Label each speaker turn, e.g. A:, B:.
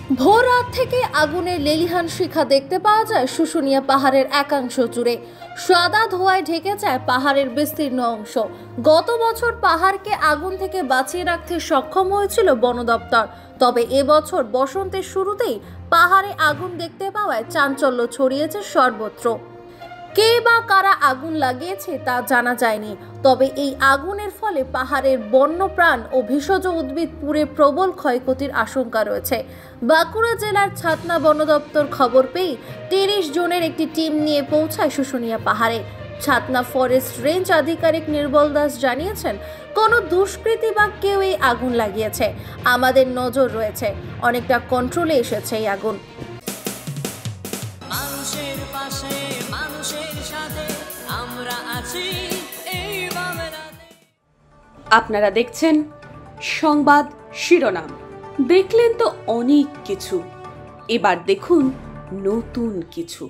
A: ভোর রাত থেকে আগুনের লেলিহান শিখা দেখতে পাওয়া যায় শুশুনিয়া পাহাড়ের একাংশ জুড়ে। সাদা ধোঁয়ায় ঢেকে যায় পাহাড়ের বিস্তীর্ণ অংশ। গত বছর পাহাড়কে আগুন থেকে বাঁচিয়ে রাখতে সক্ষম হয়েছিল বন দপ্তর, তবে এবছর বসন্তের শুরুতেই পাহাড়ে আগুন দেখতে পাওয়ায় চাঞ্চল্য ছড়িয়েছে সর্বত্র। কে বা কারা আগুন লাগিয়েছে তা জানা যায়নি, তবে এই আগুনের ফলে পাহাড়ের বন্যপ্রাণ ও ভেষজ উদ্ভিদ পুড়ে প্রবল ক্ষয়ক্ষতির আশঙ্কা রয়েছে। বাঁকুড়া জেলার ছাতনা বন দপ্তর খবর পেয়ে ৩০ জনের একটি টিম নিয়ে পৌঁছায় শুশুনিয়া পাহাড়ে। ছাতনা ফরেস্ট রেঞ্জ আধিকারিক নির্মল দাস জানিয়েছেন, কোনো দুষ্কৃতী বা কেউ এই আগুন লাগিয়েছে। আমাদের নজর রয়েছে, অনেকটা কন্ট্রোলে এসেছে এই আগুন।
B: মানুষের পাশে মানুষের সাথে আমরা আছি এই বাংলাতে।
C: আপনারা দেখছেন সংবাদ শিরোনাম। দেখলেন তো অনেক কিছু, এবার দেখুন নতুন কিছু।